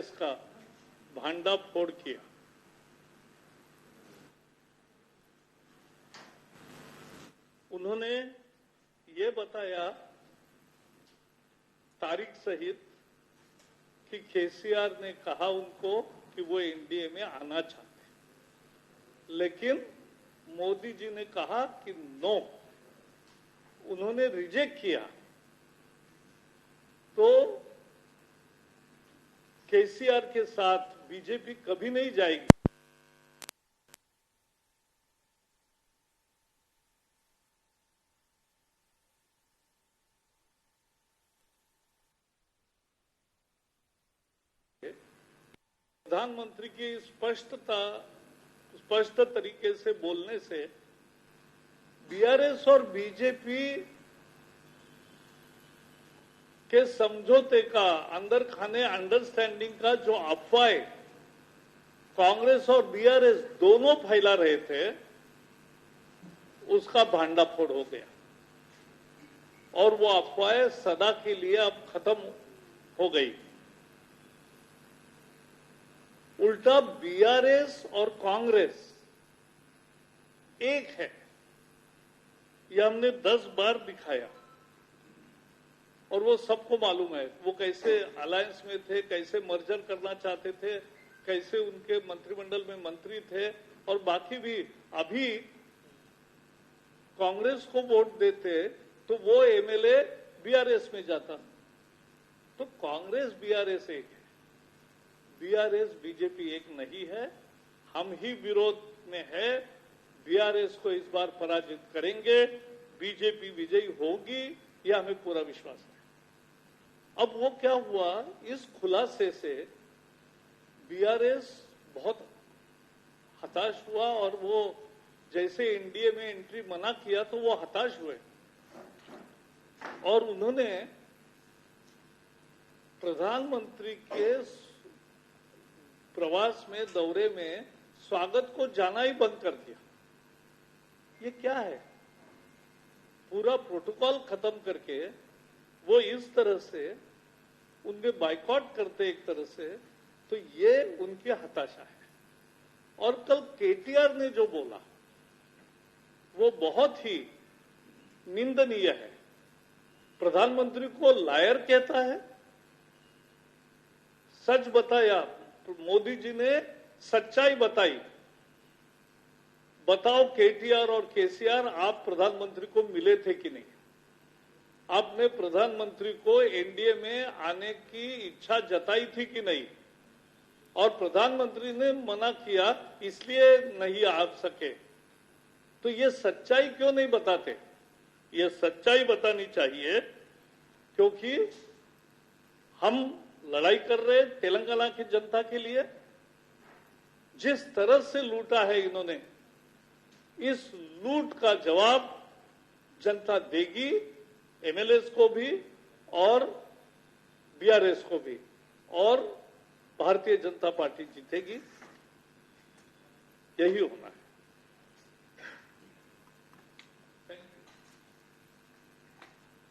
BRS का भांडाफोड़ किया। उन्होंने ये बताया तारीख सहित कि केसीआर ने कहा उनको कि वो एनडीए में आना चाहते, लेकिन मोदी जी ने कहा कि नो, उन्होंने रिजेक्ट किया। तो केसीआर के साथ बीजेपी कभी नहीं जाएगी। प्रधानमंत्री की स्पष्ट तरीके से बोलने से बीआरएस और बीजेपी के समझौते का, अंदर खाने अंडरस्टैंडिंग का जो अफवाह कांग्रेस और बीआरएस दोनों फैला रहे थे, उसका भांडाफोड़ हो गया और वो अफवाह सदा के लिए अब खत्म हो गई। उल्टा बीआरएस और कांग्रेस एक है, यह हमने 10 बार दिखाया और वो सबको मालूम है वो कैसे अलायंस में थे, कैसे मर्जर करना चाहते थे, कैसे उनके मंत्रिमंडल में मंत्री थे और बाकी भी। अभी कांग्रेस को वोट देते तो वो एमएलए बीआरएस में जाता। तो कांग्रेस बीआरएस एक है, बीआरएस बीजेपी एक नहीं है। हम ही विरोध में है, बीआरएस को इस बार पराजित करेंगे, बीजेपी विजयी होगी, यह हमें पूरा विश्वास है। अब वो क्या हुआ, इस खुलासे से बीआरएस बहुत हताश हुआ और वो जैसे एनडीए में एंट्री मना किया तो वो हताश हुए और उन्होंने प्रधानमंत्री के प्रवास में, दौरे में स्वागत को जाना ही बंद कर दिया। ये क्या है? पूरा प्रोटोकॉल खत्म करके वो इस तरह से उनके बाइकआउट करते एक तरह से, तो ये उनकी हताशा है। और कल केटीआर ने जो बोला वो बहुत ही निंदनीय है। प्रधानमंत्री को लायर कहता है। सच बताया, मोदी जी ने सच्चाई बताई। बताओ केटीआर और केसीआर, आप प्रधानमंत्री को मिले थे कि नहीं? आपने प्रधानमंत्री को एनडीए में आने की इच्छा जताई थी कि नहीं? और प्रधानमंत्री ने मना किया, इसलिए नहीं आ सके। तो ये सच्चाई क्यों नहीं बताते? ये सच्चाई बतानी चाहिए, क्योंकि हम लड़ाई कर रहे तेलंगाना की जनता के लिए। जिस तरह से लूटा है इन्होंने, इस लूट का जवाब जनता देगी, एमएलएस को भी और बीआरएस को भी, और भारतीय जनता पार्टी जीतेगी। यही होना है।